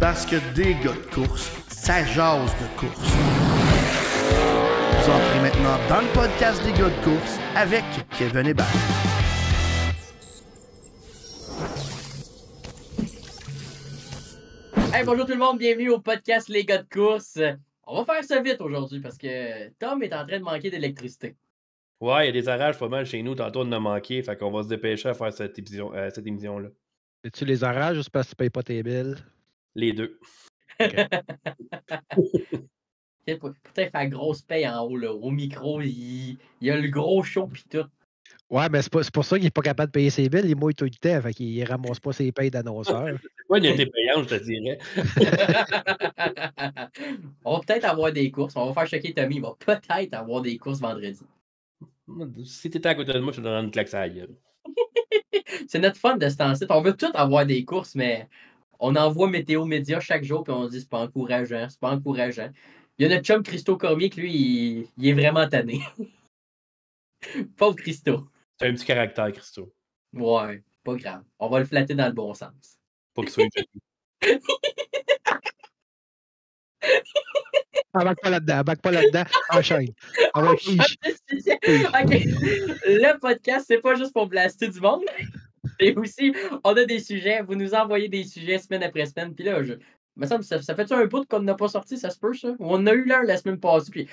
Parce que des gars de course, ça jase de course. Vous entrez maintenant dans le podcast des gars de course avec Kevin Hébert. Hey, bonjour tout le monde, bienvenue au podcast Les gars de course. On va faire ça vite aujourd'hui parce que Tom est en train de manquer d'électricité. Ouais, il y a des orages pas mal chez nous. Tantôt, on en a manqué. Fait qu'on va se dépêcher à faire cette émission-là. C'est-tu les orages ou c'est parce que tu payes pas tes billes? Les deux. Okay. Putain, il fait la grosse paye en haut, là. Au micro, il y a le gros show pis tout. Ouais, mais c'est pour ça qu'il n'est pas capable de payer ses billes. Il mouille tout le temps. Fait qu'il ramasse pas ses payes d'annonceur. C'est quoi une été payante, je te dirais? On va peut-être avoir des courses. On va faire choquer Tommy. Il va peut-être avoir des courses vendredi. Si t'étais à côté de moi, je te donnerais une claque à la gueule. C'est notre fun de ce temps-ci. On veut tous avoir des courses, mais on envoie Météo Média chaque jour puis on dit c'est pas encourageant, c'est pas encourageant. Il y a notre chum Christo Cormier que lui, il est vraiment tanné. Pauvre Christo. C'est un petit caractère, Christo. Ouais, pas grave. On va le flatter dans le bon sens. Pas qu'il soit joli. Embarque pas là-dedans. Enchaîne. OK. Le podcast, c'est pas juste pour blaster du monde. Et aussi, on a des sujets. Vous nous envoyez des sujets semaine après semaine. Puis là, me semble ça fait-tu un bout qu'on n'a pas sorti, ça se peut, ça? Ou on a eu l'heure la semaine passée. Puis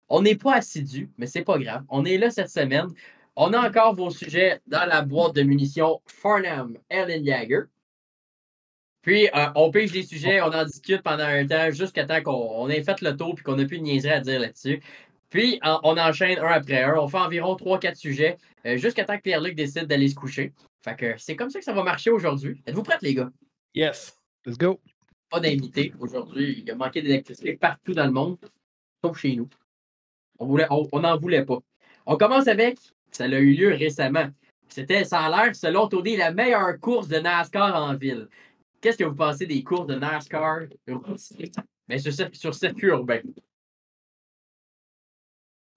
on n'est pas assidus, mais c'est pas grave. On est là cette semaine. On a encore vos sujets dans la boîte de munitions Farnham Ellen Jagger. Puis, on pige les sujets, on en discute pendant un temps, jusqu'à temps qu'on ait fait le tour et qu'on n'a plus de niaiserie à dire là-dessus. Puis, on enchaîne un après un. On fait environ 3-4 sujets, jusqu'à temps que Pierre-Luc décide d'aller se coucher. Fait que c'est comme ça que ça va marcher aujourd'hui. Êtes-vous prêts, les gars? Yes. Let's go. Pas d'invité aujourd'hui. Il y a manqué d'électricité partout dans le monde, sauf chez nous. On n'en voulait pas. On commence avec, ça a eu lieu récemment. Ça a l'air, selon Tony, la meilleure course de NASCAR en ville. Qu'est-ce que vous pensez des courses de NASCAR mais sur circuit urbain?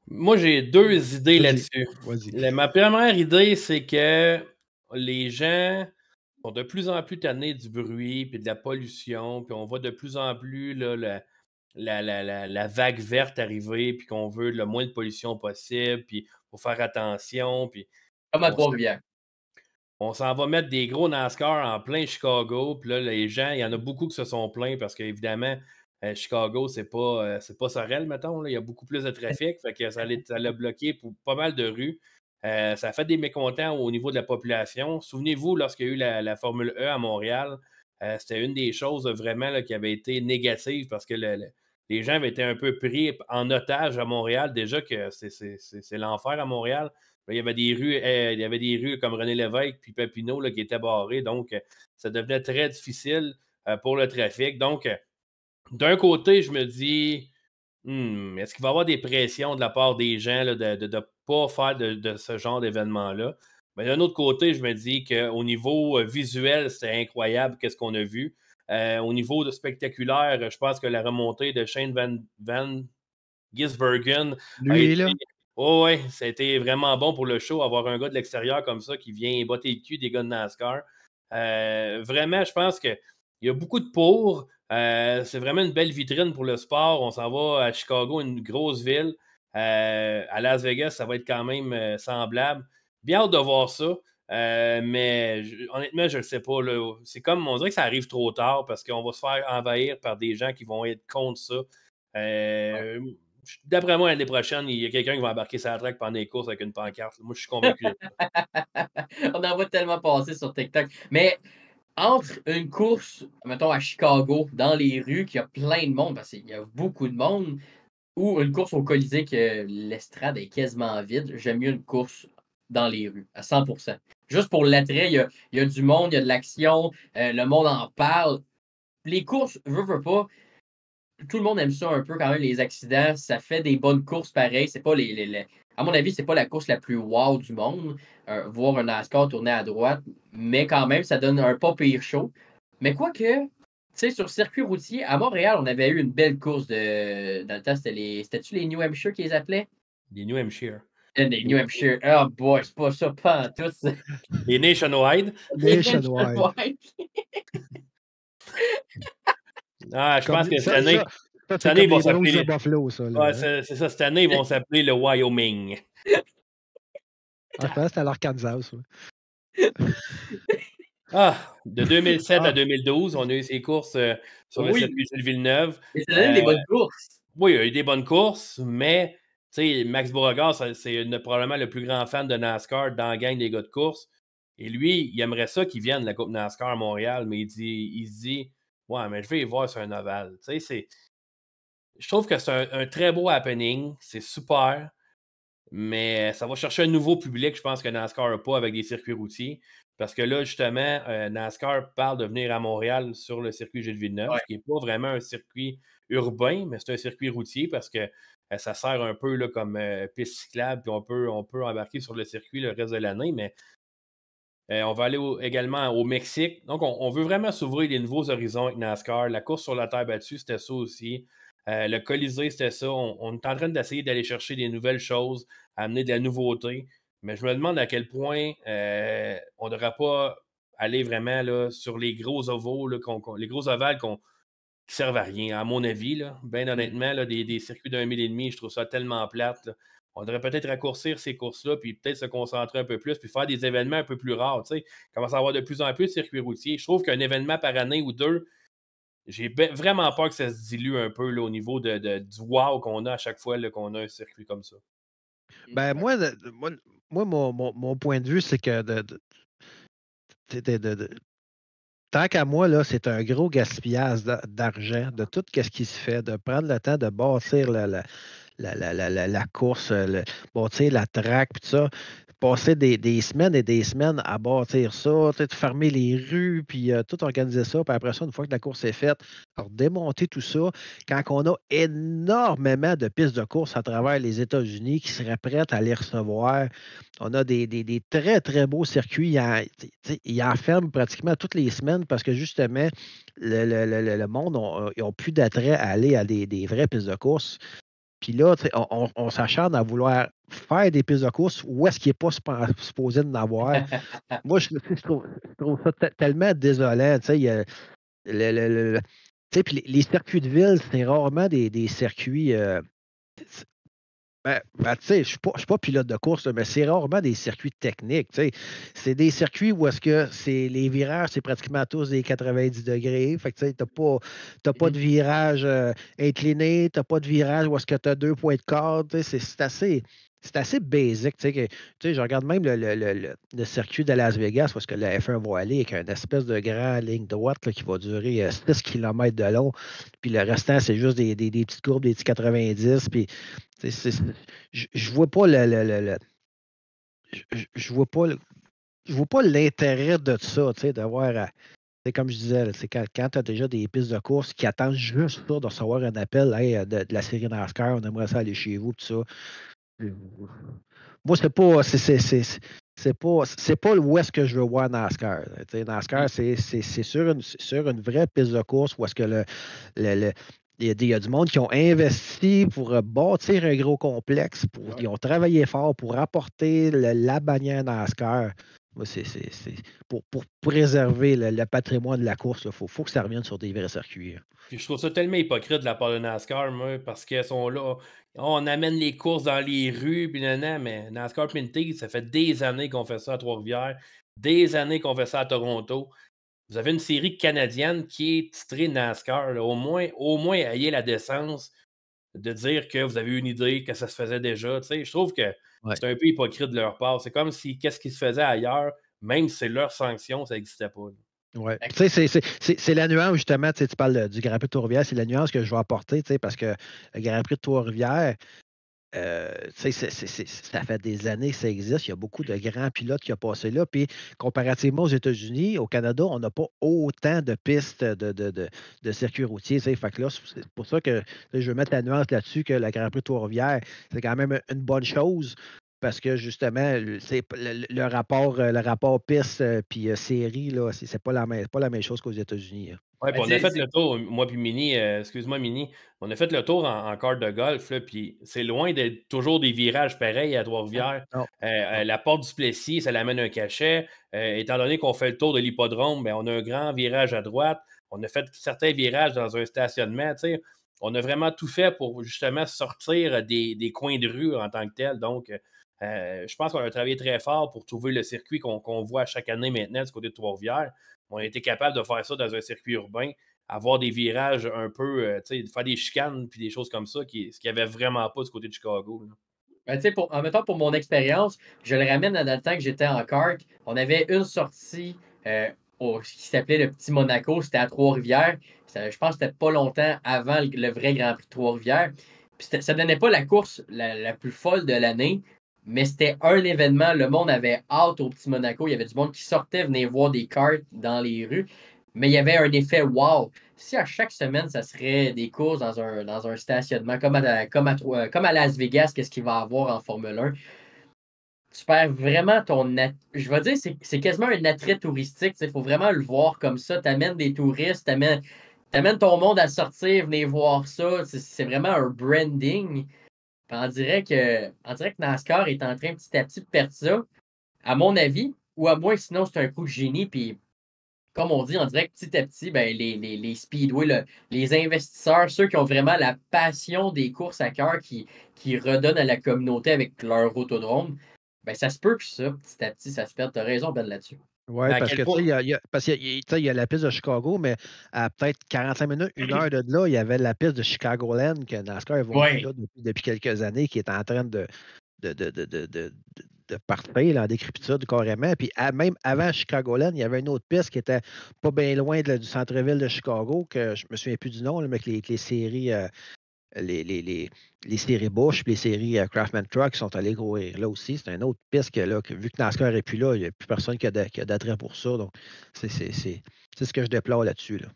Moi, j'ai deux idées là-dessus. Vas-y. Ma première idée, c'est que les gens sont de plus en plus tannés du bruit puis de la pollution, puis on voit de plus en plus là, la vague verte arriver, puis qu'on veut le moins de pollution possible, puis il faut faire attention. Puis comme à Trois-Rivières. On s'en va mettre des gros NASCAR en plein Chicago. Puis là, les gens, il y en a beaucoup qui se sont plaints parce qu'évidemment, Chicago, c'est pas Sorel, mettons. Là. Il y a beaucoup plus de trafic. Fait que ça l'a bloqué pour pas mal de rues. Ça a fait des mécontents au niveau de la population. Souvenez-vous, lorsqu'il y a eu la Formule E à Montréal, c'était une des choses vraiment là, qui avait été négative parce que les gens avaient été un peu pris en otage à Montréal. Déjà que c'est l'enfer à Montréal. Il y avait des rues comme René Lévesque puis Papineau là, qui étaient barrées. Donc, ça devenait très difficile pour le trafic. Donc, d'un côté, je me dis, est-ce qu'il va y avoir des pressions de la part des gens là, de ne pas faire de ce genre d'événement-là? Mais d'un autre côté, je me dis qu'au niveau visuel, c'était incroyable qu'est-ce qu'on a vu. Au niveau de spectaculaire, je pense que la remontée de Shane Van Gisbergen a été... là. Oh oui, ça a été vraiment bon pour le show, avoir un gars de l'extérieur comme ça qui vient botter le cul des gars de NASCAR. Vraiment, je pense qu'il y a beaucoup de pour. C'est vraiment une belle vitrine pour le sport. On s'en va à Chicago, une grosse ville. À Las Vegas, ça va être quand même semblable. Bien hâte de voir ça. Mais honnêtement, je ne sais pas. Là. C'est comme, on dirait que ça arrive trop tard parce qu'on va se faire envahir par des gens qui vont être contre ça. D'après moi, l'année prochaine, il y a quelqu'un qui va embarquer sa track pendant les courses avec une pancarte. Moi, je suis convaincu de ça. On en voit tellement passer sur TikTok. Mais entre une course, mettons, à Chicago, dans les rues, qu'il y a plein de monde, parce qu'il y a beaucoup de monde, ou une course au Colisée que l'estrade est quasiment vide, j'aime mieux une course dans les rues, à 100%. Juste pour l'attrait, il y a du monde, il y a de l'action, le monde en parle. Les courses, veux pas, tout le monde aime ça un peu quand même, les accidents. Ça fait des bonnes courses pareil. C'est pas à mon avis, c'est pas la course la plus wow du monde. Voir un NASCAR tourner à droite, mais quand même, ça donne un pas pire show. Mais quoique, tu sais, sur circuit routier, à Montréal, on avait eu une belle course dans le temps, c'était-tu les New Hampshire qu'ils appelaient? Les New Hampshire. Les New Hampshire. Oh boy, c'est pas ça, pas en tout. Les Nationwide. Nationwide. Ah, je pense que cette Ça, année, ça, cette c'est année, ils comme vont les Blues de s'appeler. Buffalo, ça. Là, Ouais, hein. c'est ça. Cette année, ils vont s'appeler le Wyoming. Ah, je pense que c'était à l'Arkansas. Ça. Ah, de 2007 à Ah, 2012, on a eu ces courses sur le Oui, circuit Gilles Villeneuve. mais ça donne des bonnes courses. Oui, il y a eu des bonnes courses, mais Max Beauregard, c'est probablement le plus grand fan de NASCAR dans la gang des gars de course. Et lui, il aimerait ça qu'il vienne de la Coupe NASCAR à Montréal, mais il se dit ouais, mais je vais y voir sur un ovale. Je trouve que c'est un très beau happening, c'est super, mais ça va chercher un nouveau public, je pense que NASCAR n'a pas avec des circuits routiers. Parce que là, justement, NASCAR parle de venir à Montréal sur le circuit Gilles Villeneuve, Ouais. qui n'est pas vraiment un circuit urbain, mais c'est un circuit routier parce que ça sert un peu là, comme piste cyclable, puis on peut embarquer sur le circuit le reste de l'année, mais on va aller également au Mexique. Donc, on veut vraiment s'ouvrir des nouveaux horizons avec NASCAR. La course sur la terre battue, c'était ça aussi. Le Colisée, c'était ça. On est en train d'essayer d'aller chercher des nouvelles choses, amener de la nouveauté. Mais je me demande à quel point on ne devrait pas aller vraiment là, sur les gros ovaux, là, les gros ovales qui ne servent à rien, à mon avis. Là. Bien honnêtement, là, des circuits d'1,5 milles, je trouve ça tellement plate. Là. On devrait peut-être raccourcir ces courses-là, puis peut-être se concentrer un peu plus, puis faire des événements un peu plus rares. Il commence à avoir de plus en plus de circuits routiers. Je trouve qu'un événement par année ou deux, j'ai vraiment peur que ça se dilue un peu là, au niveau du wow qu'on a à chaque fois là, qu'on a un circuit comme ça. ben, moi, mon point de vue, c'est que tant qu'à moi, là, c'est un gros gaspillage d'argent, de tout ce qui se fait, de prendre le temps de bâtir la course, bâtir la track, puis tout ça. Passer des semaines et des semaines à bâtir ça, tu sais, de fermer les rues, puis tout organiser ça. Puis après ça, une fois que la course est faite, alors démonter tout ça. Quand on a énormément de pistes de course à travers les États-Unis qui seraient prêtes à les recevoir, on a des très, très beaux circuits. Ils en ferment pratiquement toutes les semaines parce que justement, le monde n'a plus d'attrait à aller à des vraies pistes de course. Puis là, tu sais, on s'acharne à vouloir faire des pistes de course où est-ce qu'il n'est pas supposé d'en avoir. Moi, je trouve ça tellement désolant. Tu sais, il y a tu sais, puis les circuits de ville, c'est rarement des circuits. Tu sais, je ne suis pas pilote de course, là, mais c'est rarement des circuits techniques. Tu sais. C'est des circuits où est-ce que les virages, c'est pratiquement tous des 90 degrés. Fait que tu n'as pas de virage incliné, tu n'as pas de virage où est-ce que tu as 2 points de corde. Tu sais, c'est assez basic. Tu sais, je regarde même le circuit de Las Vegas où est-ce que le F1 va aller avec une espèce de grande ligne droite là, qui va durer 6 km de long. Puis le restant, c'est juste des petites courbes, des petits 90. Puis je vois pas je vois pas je vois pas l'intérêt de ça, tu sais, d'avoir c'est comme je disais, c'est quand tu as déjà des pistes de course qui attendent juste ça, de recevoir un appel hey, de la série NASCAR, on aimerait ça aller chez vous, tout ça. Euh, Moi, c'est pas où est-ce que je veux voir NASCAR. Tu sais, NASCAR, c'est sur une vraie piste de course où est-ce que le- il y a du monde qui ont investi pour bâtir un gros complexe, ils ont travaillé fort pour apporter la bannière NASCAR. Moi, pour préserver le patrimoine de la course, il faut que ça revienne sur des vrais circuits. Puis je trouve ça tellement hypocrite de la part de NASCAR, moi, parce qu'elles sont là. On amène les courses dans les rues, puis nanana, mais NASCAR Pinty, ça fait des années qu'on fait ça à Trois-Rivières, des années qu'on fait ça à Toronto. Vous avez une série canadienne qui est titrée NASCAR. Là. Au moins, ayez la décence de dire que vous avez une idée, que ça se faisait déjà. Tu sais, je trouve que Ouais. c'est un peu hypocrite de leur part. C'est comme si qu'est-ce qui se faisait ailleurs, même si c'est leur sanction, ça n'existait pas. Ouais. Tu sais, c'est la nuance, justement, tu sais, tu parles du Grand Prix de Trois-Rivières, c'est la nuance que je vais apporter, tu sais, parce que le Grand Prix de Trois-Rivières, tu sais, ça fait des années que ça existe. Il y a beaucoup de grands pilotes qui ont passé là. Puis, comparativement aux États-Unis, au Canada, on n'a pas autant de pistes de circuits routiers. Tu sais. Fait que là, c'est pour ça que je veux mettre la nuance là-dessus que le Grand Prix de Trois-Rivières, c'est quand même une bonne chose. Parce que justement, le rapport piste puis série, là, c'est pas la même chose qu'aux États-Unis. Hein. Oui, puis Ben, on a fait le tour, moi puis Mini, excuse-moi Mini, on a fait le tour en quart de golf, là, puis c'est loin d'être toujours des virages pareils à Trois-Rivières. Non, non. La porte du Plessis, ça l'amène un cachet. Étant donné qu'on fait le tour de l'hippodrome, ben, on a un grand virage à droite. On a fait certains virages dans un stationnement. On a vraiment tout fait pour justement sortir des coins de rue en tant que tel. Donc, je pense qu'on a travaillé très fort pour trouver le circuit qu'on voit chaque année maintenant du côté de Trois-Rivières. On a été capable de faire ça dans un circuit urbain, avoir des virages un peu, faire des chicanes puis des choses comme ça, ce qu'il n'y avait vraiment pas du côté de Chicago. Là. Ben, en même temps, pour mon expérience, je le ramène dans le temps que j'étais en kart. On avait une sortie qui s'appelait le Petit Monaco. C'était à Trois-Rivières. Je pense que c'était pas longtemps avant le vrai Grand Prix de Trois-Rivières. Puis ça ne donnait pas la course la plus folle de l'année, mais c'était un événement. Le monde avait hâte au Petit Monaco. Il y avait du monde qui sortait, venait voir des karts dans les rues. Mais il y avait un effet wow. Si à chaque semaine, ça serait des courses dans un stationnement, comme à Las Vegas, qu'est-ce qu'il va y avoir en Formule 1, tu perds vraiment je vais dire, c'est quasiment un attrait touristique. Il faut vraiment le voir comme ça. Tu amènes des touristes, tu amènes ton monde à sortir, venez voir ça. C'est vraiment un branding. Puis on dirait que NASCAR est en train petit à petit de perdre ça, à mon avis, ou à moins sinon c'est un coup de génie. Puis comme on dit, on dirait que petit à petit, ben, les speedways, les investisseurs, ceux qui ont vraiment la passion des courses à cœur, qui redonnent à la communauté avec leur autodrome, ben, ça se peut que ça, petit à petit, ça se perde. Tu as raison, Ben, là-dessus. Oui, parce que il y a la piste de Chicago, mais à peut-être 45 minutes, 1 heure de là, il y avait la piste de Chicagoland que NASCAR a vendue là depuis quelques années, qui est en train de partir là, en décrépitude carrément. Puis même avant Chicagoland, il y avait une autre piste qui était pas bien loin du centre-ville de Chicago, que je me souviens plus du nom, là, mais avec les séries. Les séries Bush et les séries Craftsman Truck sont allées courir là aussi. C'est une autre piste vu que NASCAR n'est plus là, il n'y a plus personne qui a d'attrait pour ça. Donc, c'est ce que je déplore là-dessus. Là.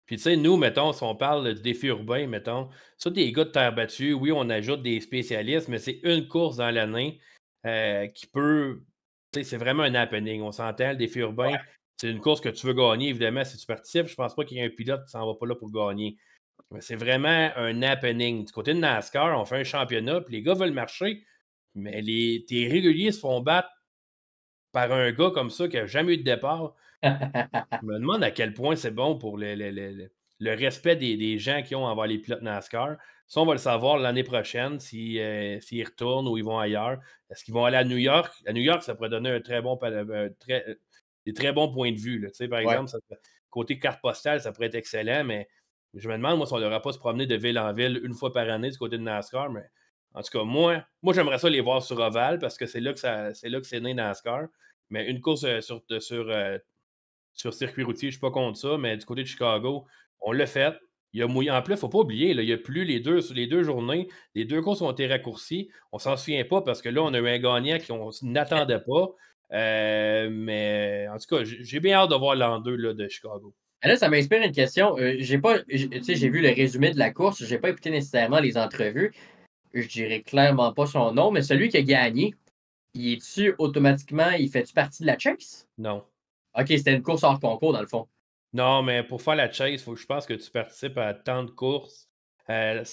Puis, tu sais, nous, mettons, si on parle de défis urbains, mettons, ça, des gars de terre battue, oui, on ajoute des spécialistes, mais c'est une course dans l'année qui peut. Tu sais, c'est vraiment un happening. On s'entend, le défi urbain, c'est une course que tu veux gagner, évidemment, si tu participes. Je pense pas qu'il y ait un pilote qui s'en va pas là pour gagner. Mais c'est vraiment un happening. Du côté de NASCAR, on fait un championnat, puis les gars veulent marcher, mais tes réguliers se font battre par un gars comme ça qui n'a jamais eu de départ. Je me demande à quel point c'est bon pour le respect des gens qui ont envers les pilotes NASCAR. Ça, on va le savoir l'année prochaine s'ils retournent ou ils vont ailleurs. Est-ce qu'ils vont aller à New York? À New York, ça pourrait donner des très bons points de vue. Là. Par exemple, côté carte postale, ça pourrait être excellent, mais je me demande, moi, si on n'aura pas se promener de ville en ville une fois par année du côté de NASCAR. Mais en tout cas, moi j'aimerais ça les voir sur Oval parce que c'est là que c'est né NASCAR. Mais une course sur circuit routier, je ne suis pas contre ça, mais du côté de Chicago, on l'a fait. Il y a mouillé. En plus, il ne faut pas oublier, là, il n'y a plus les deux journées. Les 2 courses ont été raccourcies. On ne s'en souvient pas parce que là, on a eu un gagnant qu'on n'attendait pas. Mais en tout cas, j'ai bien hâte de voir l'an 2 là, de Chicago. Là, ça m'inspire une question. J'ai vu le résumé de la course. Je n'ai pas écouté nécessairement les entrevues. Je dirais clairement pas son nom, mais celui qui a gagné, il est-tu automatiquement, il fait-tu partie de la chase? Non. OK, c'était une course hors concours, dans le fond. Non, mais pour faire la chase, je pense que tu participes à tant de courses. Je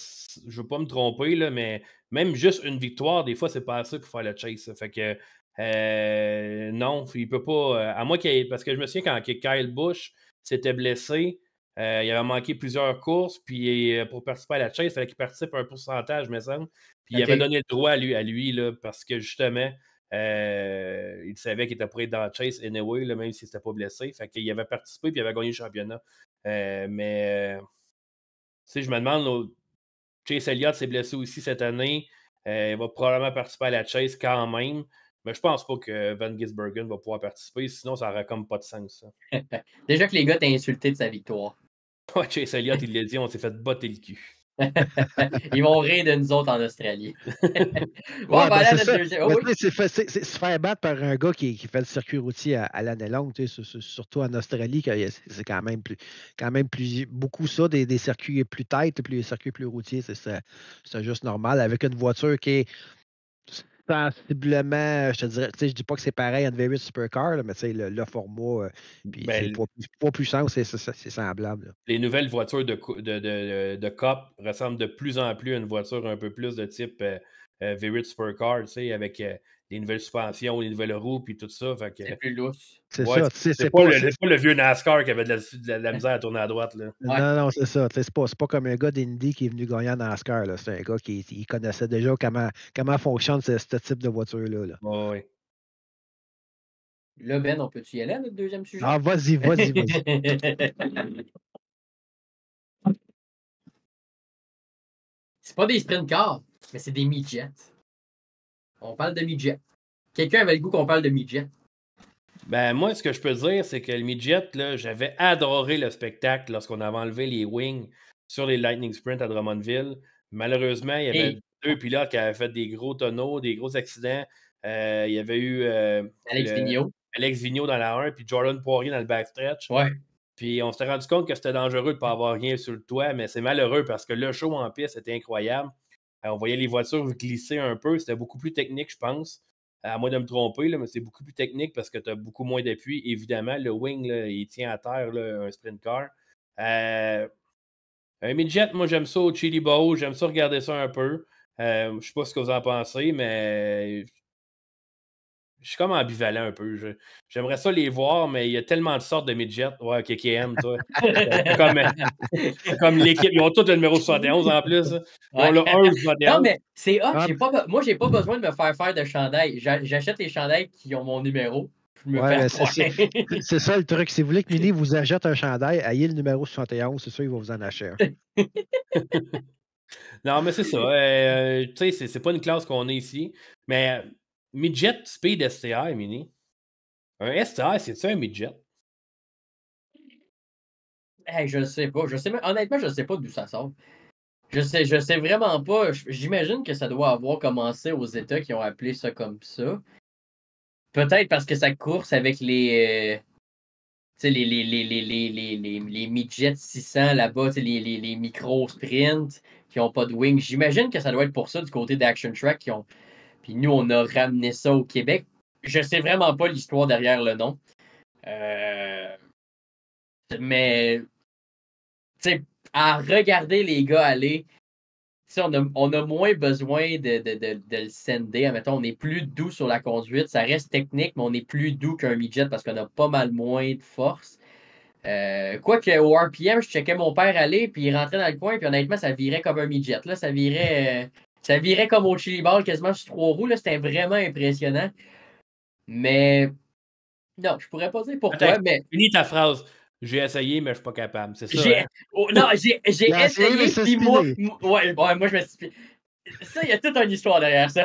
ne veux pas me tromper, là, mais même juste une victoire, des fois, c'est pas assez pour faire la chase. Ça. Fait que non, il peut pas. À moins qu'il ait, parce que je me souviens quand Kyle Busch s'était blessé, il avait manqué plusieurs courses, puis pour participer à la chase, il fallait qu'il participe à un pourcentage, me semble. Puis il avait donné le droit à lui là, parce que justement, il savait qu'il était prêt dans la chase anyway, là, même s'il n'était pas blessé. Fait qu'il avait participé puis il avait gagné le championnat. Mais je me demande, Chase Elliott s'est blessé aussi cette année. Il va probablement participer à la chase quand même. Mais je pense pas que Van Gisbergen va pouvoir participer, sinon ça n'aurait comme pas de sens. Ça. Déjà que les gars t'ont insulté de sa victoire. Ouais, Chase Elliott, il l'a dit, on s'est fait botter le cul. Ils vont rire de nous autres en Australie. Bon, c'est ça. C'est se faire battre par un gars qui fait le circuit routier à l'année longue, surtout en Australie, c'est quand même plus beaucoup ça, des circuits plus têtes, des circuits plus routiers, c'est juste normal. Avec une voiture qui est sensiblement, je te dirais, je dis pas que c'est pareil en V8 Supercar, là, mais le format, puis le poids puissance, c'est semblable. Là. Les nouvelles voitures de COP ressemblent de plus en plus à une voiture un peu plus de type V8 Supercar, avec nouvelles suspensions, les nouvelles roues, puis tout ça. Fait que, C'est plus lousse. C'est ouais, ça. Tu sais, c'est pas le vieux NASCAR qui avait de la misère à tourner à droite. Là. Ouais. Non, c'est ça. Tu sais, c'est pas comme un gars d'Indy qui est venu gagner en NASCAR. Là. C'est un gars qui il connaissait déjà comment fonctionne ce type de voiture-là. Là. Ouais. Là, Ben, on peut-tu y aller à notre deuxième sujet? Ah, vas-y. C'est pas des sprint cars, mais c'est des midgets. On parle de midgets. Quelqu'un avait le goût qu'on parle de midgets. Ben, moi, ce que je peux dire, c'est que le midget, là, j'avais adoré le spectacle lorsqu'on avait enlevé les wings sur les Lightning Sprint à Drummondville. Malheureusement, il y avait deux pilotes qui avaient fait des gros tonneaux, des gros accidents. Il y avait eu Alex Vigneault dans la 1, puis Jordan Poirier dans le backstretch. Ouais. Puis on s'était rendu compte que c'était dangereux de ne pas avoir rien sur le toit, mais c'est malheureux parce que le show en piste était incroyable. On voyait les voitures glisser un peu. C'était beaucoup plus technique, je pense. À moins de me tromper, là, mais c'est beaucoup plus technique parce que tu as beaucoup moins d'appui. Évidemment, le wing, là, il tient à terre, là, un sprint car. Un midget, moi, j'aime ça au Chili Bowl. J'aime ça regarder ça un peu. Je ne sais pas ce que vous en pensez, mais je suis comme ambivalent un peu. J'aimerais ça les voir, mais il y a tellement de sortes de midgets. Ouais, KKM, toi. C'est comme l'équipe. Ils ont tous le numéro 71 en plus. Ils ont le 1 ou 71. Non, mais c'est hot. Moi, j'ai pas besoin de me faire de chandail. J'achète les chandails qui ont mon numéro. C'est ça le truc. Si vous voulez que Mini vous achète un chandail, ayez le numéro 71, c'est sûr qu'il va vous en acheter un. Non, mais c'est ça. Tu sais, c'est pas une classe qu'on a ici. Mais midget speed STI, Mini. Un STI, c'est-tu un midget? Hey, je sais pas. Honnêtement, je sais pas d'où ça sort. Je sais vraiment pas. J'imagine que ça doit avoir commencé aux États qui ont appelé ça comme ça. Peut-être parce que ça course avec les midgets 600 là-bas, les micro-sprints qui n'ont pas de wing. J'imagine que ça doit être pour ça du côté d'Action Track. Puis nous, on a ramené ça au Québec. Je sais vraiment pas l'histoire derrière le nom. Mais à regarder les gars aller, on a moins besoin de le sender. Admettons, on est plus doux sur la conduite. Ça reste technique, mais on est plus doux qu'un midget parce qu'on a pas mal moins de force. Quoique au RPM, je checkais mon père aller, puis il rentrait dans le coin, puis honnêtement, ça virait comme un midget. Là, ça virait comme au Chili Ball, quasiment sur 3 roues. C'était vraiment impressionnant. Mais non, je pourrais pas dire pourquoi, mais. Finis ta phrase. J'ai essayé, mais je suis pas capable. C'est ça. Non, j'ai essayé, puis moi je me suis. Ça, il y a toute une histoire derrière ça.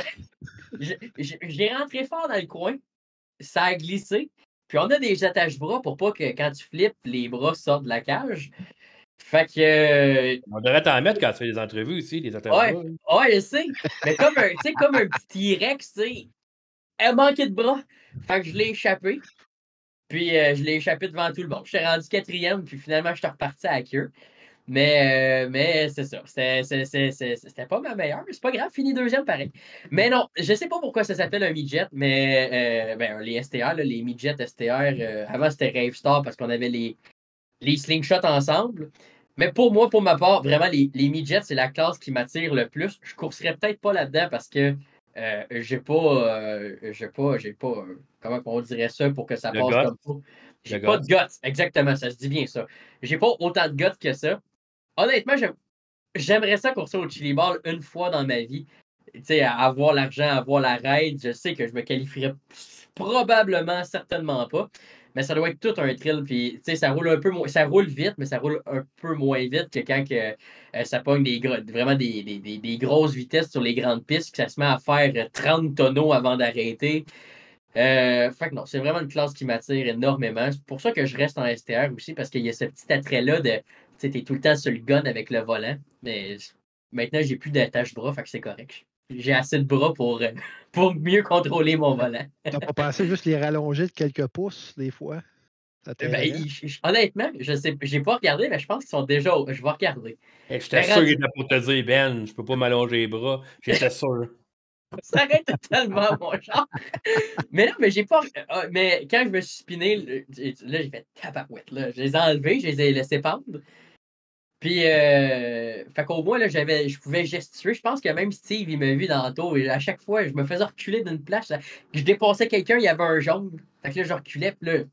J'ai rentré fort dans le coin, ça a glissé, puis on a des attaches-bras pour pas que quand tu flippes, les bras sortent de la cage. Fait que. On devrait t'en mettre quand tu fais des entrevues aussi, des attaches-bras. Ouais, je sais. Mais comme un petit T-Rex, tu sais, elle manquait de bras. Fait que je l'ai échappé. Puis je l'ai échappé devant tout le monde. J'étais rendu 4e, puis finalement, je suis reparti à la queue. Mais c'est ça. C'était pas ma meilleure, mais c'est pas grave. Fini 2e pareil. Mais non, je sais pas pourquoi ça s'appelle un midget, mais les STR, là, les midgets STR, avant c'était Rave Star parce qu'on avait les slingshots ensemble. Mais pour moi, pour ma part, vraiment, les midgets, c'est la classe qui m'attire le plus. Je courserais peut-être pas là-dedans parce que j'ai pas comment on dirait ça pour que ça passe comme ça. J'ai pas de guts, exactement, ça se dit bien ça. J'ai pas autant de guts que ça. Honnêtement, j'aimerais ça courser au Chili Ball une fois dans ma vie. Tu sais, avoir l'argent, avoir la raid, je sais que je me qualifierais probablement, certainement pas. Mais ça doit être tout un thrill. Puis, tu sais, ça roule un peu ça roule vite, mais ça roule un peu moins vite que quand ça pogne vraiment des grosses vitesses sur les grandes pistes, que ça se met à faire 30 tonneaux avant d'arrêter. Fait que non, c'est vraiment une classe qui m'attire énormément. C'est pour ça que je reste en STR aussi, parce qu'il y a ce petit attrait-là de. Tu sais, t'es tout le temps sur le gun avec le volant. Mais maintenant, j'ai plus d'attache-bras, fait que c'est correct. J'ai assez de bras pour mieux contrôler mon volant. T'as pas pensé juste les rallonger de quelques pouces, des fois? Honnêtement, je sais, j'ai pas regardé, mais je pense qu'ils sont déjà. Je vais regarder. J'étais sûr qu'il était pour te dire, Ben, je peux pas m'allonger les bras. J'étais sûr. Ça arrête totalement, mon genre. Mais non, mais j'ai pas. Mais quand je me suis spiné, là, j'ai fait tabarouette. Là. Je les ai enlevés, je les ai laissés pendre. Puis, fait qu'au moins, là, je pouvais gestuer. Je pense que même Steve, il m'a vu dans le tour. Et à chaque fois, je me faisais reculer d'une place. Je dépassais quelqu'un, il y avait un jaune. Fait que là, je reculais, puis là.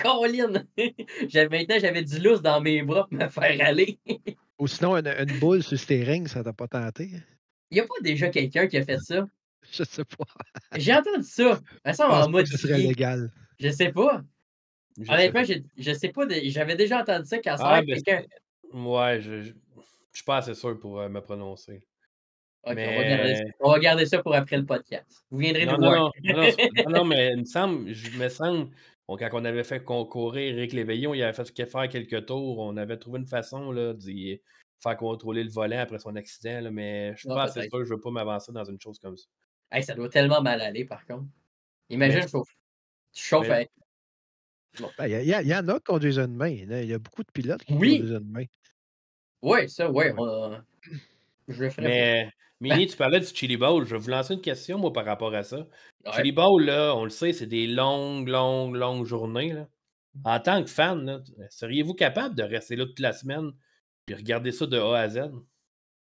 Colin! Maintenant, j'avais du lousse dans mes bras pour me faire aller. Ou sinon, une boule sur le steering, ça t'a pas tenté? Il n'y a pas déjà quelqu'un qui a fait ça? Je sais pas. J'ai entendu ça. Je Ça pense en pas que ce serait modifié. légal. Je sais pas. Je sais Honnêtement, pas. je sais pas. J'avais déjà entendu ça quand ça Ah, a ben, quelqu'un. ouais, je suis pas assez sûr pour me prononcer. Ok, Mais on va garder ça pour après le podcast. Vous viendrez non, nous non, voir. non, non, non, non, mais il me semble, quand on avait fait concourir Éric Léveillon, il avait fait faire quelques tours. On avait trouvé une façon là, d'y faire contrôler le volant après son accident, là, mais je suis Non, pas assez peut-être. sûr, je veux pas m'avancer dans une chose comme ça. Hey, ça doit tellement mal aller, par contre. Mais, Imagine, tu chauffes mais avec. Bon. Ben, il y en a qui conduisent une main. Il y a beaucoup de pilotes qui Oui, conduisent une main. ouais, ça, ouais. Ouais. Je le ferais pas. Mais, Mini, tu parlais du Chili Bowl. Je vais vous lancer une question, moi, par rapport à ça. Ouais. Chili Bowl, là, on le sait, c'est des longues, longues, longues journées. Là. En tant que fan, là, seriez-vous capable de rester là toute la semaine et regarder ça de A à Z?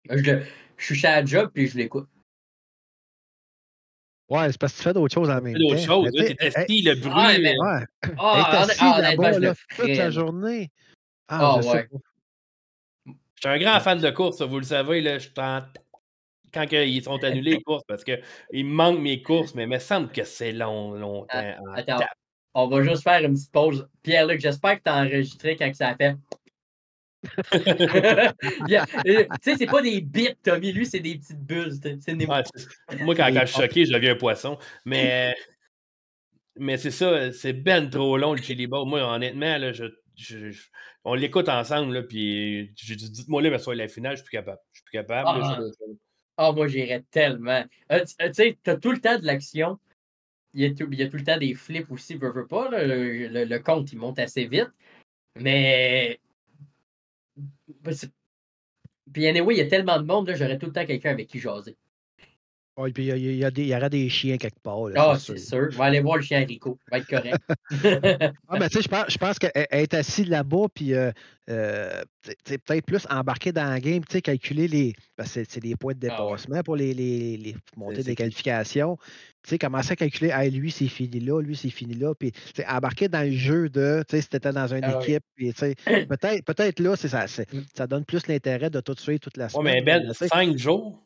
Je suis chez la job puis je l'écoute. Ouais, c'est parce que tu fais d'autres choses en Tu même fais d'autres temps. choses. Mais Là, tu t'es sais, assis, le Ah, bruit. mais. ouais, être assis Honnêtement, là-bas je le là, toute la ferais. journée. Ah, Ah, je sais ouais. pas. Je suis un grand fan de course, vous le savez. Là, quand ils sont annulés, les courses, parce qu'il me manque mes courses, mais il me semble que c'est longtemps en Attends, tape. on va juste faire une petite pause. Pierre-Luc, j'espère que tu as enregistré quand ça a fait. Tu sais, c'est pas des bits, Tommy. Lui, c'est des petites bulles. C'est des... Ouais, moi, quand Les je suis choqué, je deviens un poisson. Mais c'est ça, c'est ben trop long le Chili Bowl. Moi, honnêtement, là, on l'écoute ensemble, là, puis j'ai dit, dites-moi là, mais soit la finale, je suis plus capable. Je suis plus capable, là, je fais d'autres choses. Moi, j'irais tellement. Tu sais, t'as tout le temps de l'action. Il y a tout le temps des flips aussi, veux pas. Là, le compte, il monte assez vite. Mais. Puis, anyway, il y a tellement de monde, là, j'aurais tout le temps quelqu'un avec qui jaser. Ouais, puis il y aura des chiens quelque part, là, Ah, c'est c'est sûr. sûr. Va aller voir le chien Rico. Va être correct. Ah, mais tu sais, je pense qu'être assis là-bas, puis peut-être plus embarqué dans la game, tu sais, calculer les. Parce que c'est des points de Ah ouais. dépassement pour les montées C'est des qualifications. Tu sais, commencer à calculer, hey, lui, c'est fini là, lui, c'est fini là. Puis, tu sais, embarquer dans le jeu de, tu sais, si tu étais dans une Ah ouais. équipe, puis, tu sais, peut-être là, ça donne plus l'intérêt de tout suivre toute la Ouais, mais semaine. Là, Ben, mais tu sais, 5 jours?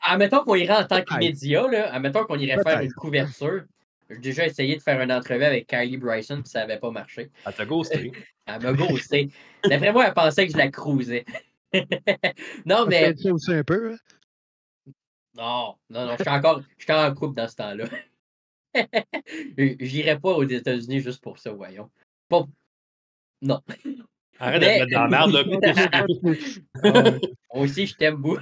Admettons qu'on irait en tant que peut-être, média, là, admettons qu'on irait faire peut-être. une couverture. J'ai déjà essayé de faire une entrevue avec Kylie Bryson, puis ça n'avait pas marché. Elle t'a ghosté. Elle m'a ghosté. D'après moi, elle pensait que je la cruisais. Non, mais. Peut-être ça aussi un peu. Hein. Non, j'étais en couple dans ce temps-là. J'irais pas aux États-Unis juste pour ça, voyons. Pas. Non. Arrête de te Mais. mettre dans la merde, là. Moi aussi, je t'aime beaucoup.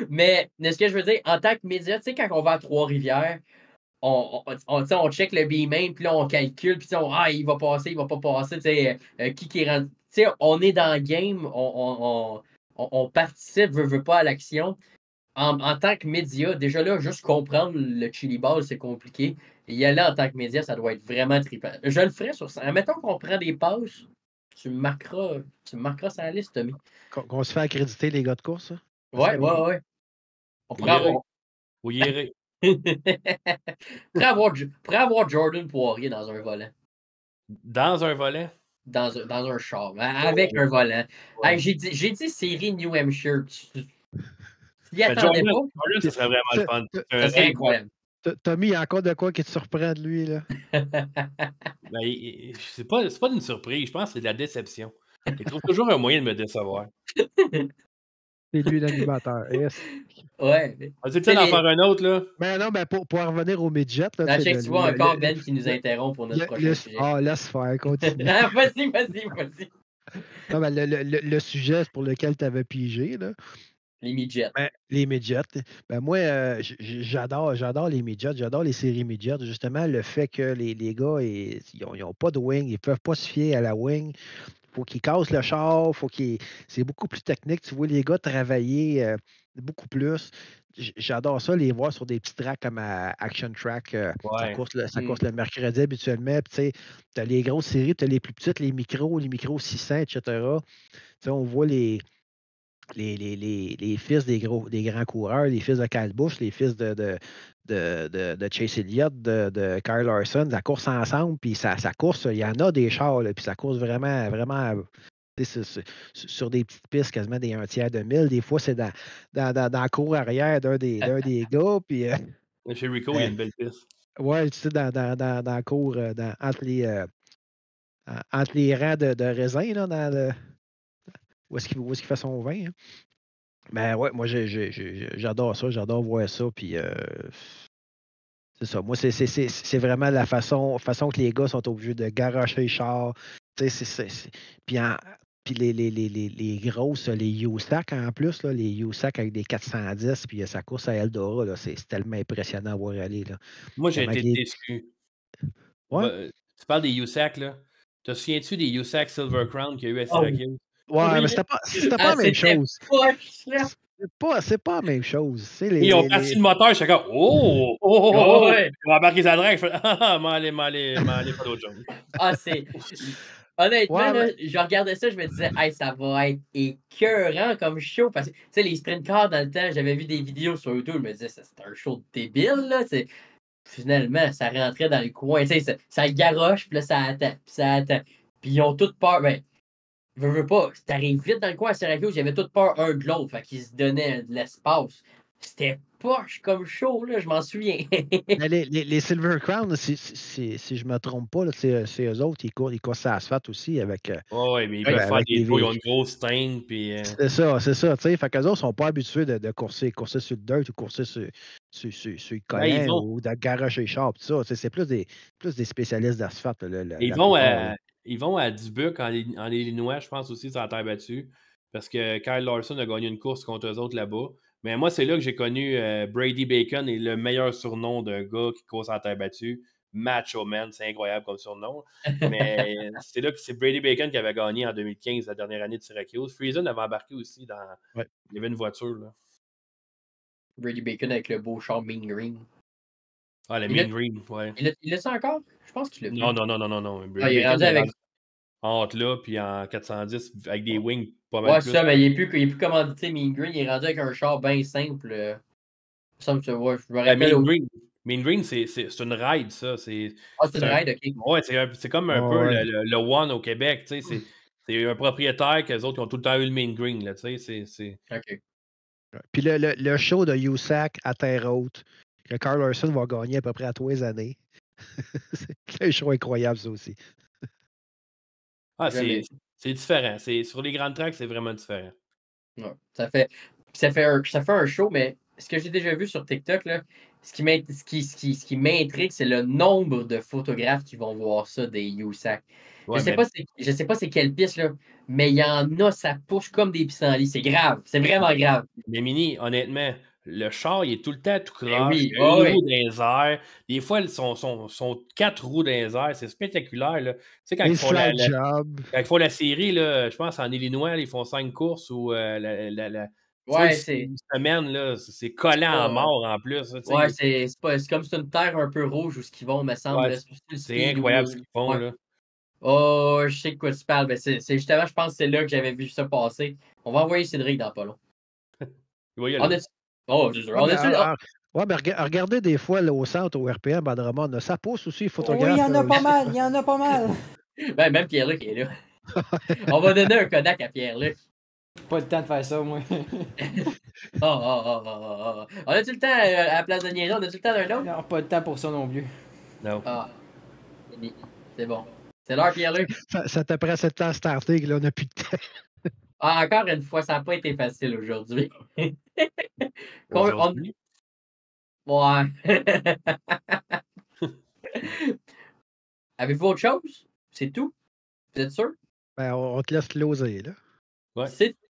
Mais ce que je veux dire, en tant que média, tu sais, quand on va à Trois-Rivières, on check le B-main, puis là, on calcule, puis il va passer, il va pas passer, tu sais, qui est rendu. Tu sais, on est dans le game, on participe, veut pas à l'action. En tant que média, déjà là, juste comprendre le Chili Ball, c'est compliqué. Et y aller en tant que média, ça doit être vraiment trippant. Je le ferai sur ça. Admettons qu'on prend des passes, tu me marqueras sur la liste, Tommy. Qu'on se fait accréditer les gars de course, ça? Ça Ouais, serait bien. ouais. On Vous pourrait irez. avoir. Vous irez. pourrait avoir Jordan Poirier dans un volant. Dans un volet? Dans un char. Avec un volant. Ouais. Hey, j'ai dit série New Hampshire. Tu y Mais attendais pas? Jordan, ça serait vraiment le fun. Ça serait incroyable. Tommy, il y a encore de quoi qui te surprend de lui, là? Ben, c'est pas une surprise, je pense que c'est de la déception. Il trouve toujours un moyen de me décevoir. C'est lui l'animateur. Yes. Ouais. Vas-y, tu d'en faire un autre, là? Mais non, mais pour revenir au midget, là, À chaque tu vois encore Ben qui nous interrompt pour notre prochain sujet. Laisse faire, continue. Vas-y. Non, mais le sujet pour lequel tu avais pigé, là. Les midgets. Ben, les midgets. Ben moi, j'adore les midgets, j'adore les séries midgets. Justement, le fait que les gars, ils n'ont pas de wing, ils ne peuvent pas se fier à la wing. qu'il casse le char, c'est beaucoup plus technique. Tu vois les gars travailler beaucoup plus. J'adore ça, les voir sur des petits tracks comme à Action Track. Ça Ouais. course le mercredi habituellement. Tu as les grosses séries, tu as les plus petites, les micros 600, etc. Tu sais, on voit les fils des grands coureurs, les fils de Kyle Busch, les fils de Chase Elliott, de Kyle Larson, ça course ensemble, puis ça course, il y en a des chars, là, puis ça course vraiment, vraiment sur des petites pistes, quasiment des 1/3 de mille. Des fois, c'est dans la cour arrière d'un des gars, puis Chez Rico, il y a une belle piste. ouais, tu sais, dans la cour, entre les rangs de raisins, là, où est-ce qu'il fait son vin. Hein. Ben ouais, moi j'adore ça, j'adore voir ça, puis c'est ça. Moi, c'est vraiment la façon que les gars sont obligés de garocher les chars. Tu sais, puis les grosses, les USAC en plus, là, les USAC avec des 410, puis sa course à Eldora, là, c'est tellement impressionnant à voir aller. Là. Moi, j'ai Comment été les... déçu. Ouais? Tu parles des USAC, là. Te souviens-tu des USAC Silver Crown qu'il y a eu à Syracuse? Ouais, mais c'était pas la même chose. Poche, là. C'est pas la même chose. Ils ont parti le moteur, je suis comme oh, Ouais. il va embarquer sa drague. Je fais m'en aller pas d'autre chose. Ah, c'est. Honnêtement, Ouais, là, je regardais ça, je me disais, hey, ça va être écœurant comme show. Parce que, tu sais, les sprint cars dans le temps, j'avais vu des vidéos sur YouTube, je me disais, c'est un show débile, là. Finalement, ça rentrait dans le coin, tu sais, ça garoche, puis là, ça attend, puis ça attend. Puis ils ont toutes peur. Ben, je veux pas, t'arrives vite dans le coin à Syracuse, j'avais toute peur un de l'autre, fait qu'ils se donnaient de l'espace. C'était poche comme show, là, je m'en souviens. Mais les Silver Crown, si je ne me trompe pas, c'est eux autres, ils courent à l'asphalte aussi avec. Oui, mais ils peuvent faire des tours, ils ont une grosse stain. Puis, C'est ça, tu sais. Fait qu'eux autres ne sont pas habitués de courser sur le dirt ou courser sur le collant ou de garocher les chars, tout ça. C'est plus des spécialistes d'asphalte. Ils vont à Dubuque, en Illinois, je pense aussi, sur la terre battue, parce que Kyle Larson a gagné une course contre eux autres là-bas. Mais moi, c'est là que j'ai connu Brady Bacon et le meilleur surnom d'un gars qui court sur la terre battue, Macho Man. C'est incroyable comme surnom. Mais c'est là que c'est Brady Bacon qui avait gagné en 2015, la dernière année de Syracuse. Friesen avait embarqué aussi dans. Ouais. Il y avait une voiture, là. Brady Bacon avec le beau char Mean Green. Ah, le Mean Green, ouais. Il l'a ça encore? Je pense qu'il l'a plus. Non. Il est rendu avec. Entre là, puis en 410, avec des wings pas mal plus. Ouais, ça, mais il est plus commandité Mean Green. Il est rendu avec un char bien simple. Ça me rappelle. Mean Green, c'est une ride, ça. C'est une ride, ok. Ouais, c'est comme un peu le One au Québec. Tu sais, c'est un propriétaire qu'eux autres qui ont tout le temps eu le Mean Green. Là, tu sais, OK. Puis le show de USAC à terre haute, que Kyle Larson va gagner à peu près à 3 années. C'est un show incroyable, ça aussi. Ah, c'est différent. Sur les grandes tracks, c'est vraiment différent. Ouais, ça fait un show, mais ce que j'ai déjà vu sur TikTok, là, ce qui m'intrigue, c'est le nombre de photographes qui vont voir ça des USAC. Ouais, je sais pas c'est quelle piste, là, mais il y en a, ça pousse comme des pissenlits. C'est grave. C'est vraiment grave. Mais Mini, honnêtement, le char, il est tout le temps tout croche. Oui, Il y a une roue dans les airs. Des fois, ils sont 4 roues dans les airs. C'est spectaculaire. Là. Tu sais, quand ils font la série, là, je pense en Illinois, ils font 5 courses ou une semaine, là, c'est collant à mort en plus. Là, ouais, c'est comme c'est une terre un peu rouge où ce qu'ils vont, me semble. Ouais, c'est incroyable ce qu'ils font. Là. Oh, je sais de quoi tu parles. Mais c'est justement, je pense que c'est là que j'avais vu ça passer. On va envoyer Cédric dans pas long. Regardez des fois là, au centre, au RPM, à Drummond, ça pousse aussi, photographe. Oui, il y en a pas mal. Ben, même Pierre-Luc est là. On va donner un Kodak à Pierre-Luc. Pas le temps de faire ça, moi. On a-tu le temps à la place de niaiser? On a-tu le temps d'un autre? Non, pas le temps pour ça non plus. Non. Ah. C'est bon. C'est l'heure, Pierre-Luc. Ça te prend 7 temps à starter, là, on n'a plus de temps. Ah, encore une fois, ça n'a pas été facile aujourd'hui. Aujourd'hui? Ouais. Avez-vous autre chose? C'est tout? Vous êtes sûr? Ben, on te laisse closer, là. Ouais.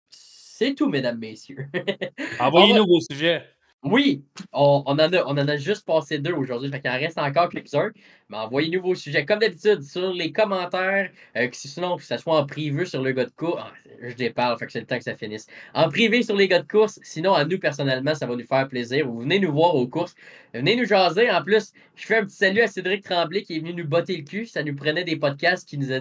C'est tout, mesdames, messieurs. Envoyez-nous vos sujets. Oui, on en a juste passé 2 aujourd'hui, fait qu'il en reste encore quelques-uns. Mais envoyez-nous vos sujets, comme d'habitude, sur les commentaires, sinon, que ce soit en privé sur le gars de course. Je déparle, fait que c'est le temps que ça finisse. En privé sur les gars de course, sinon, à nous, personnellement, ça va nous faire plaisir. Vous venez nous voir aux courses, venez nous jaser. En plus, je fais un petit salut à Cédric Tremblay qui est venu nous botter le cul. Ça nous prenait des podcasts qu'il nous a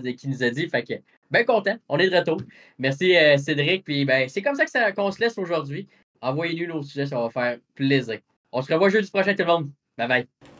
dit. Fait que, ben content, on est de retour. Merci, Cédric. Puis, ben, c'est comme ça qu'on se laisse aujourd'hui. Envoyez-nous nos sujets, ça va faire plaisir. On se revoit jeudi prochain, tout le monde. Bye bye.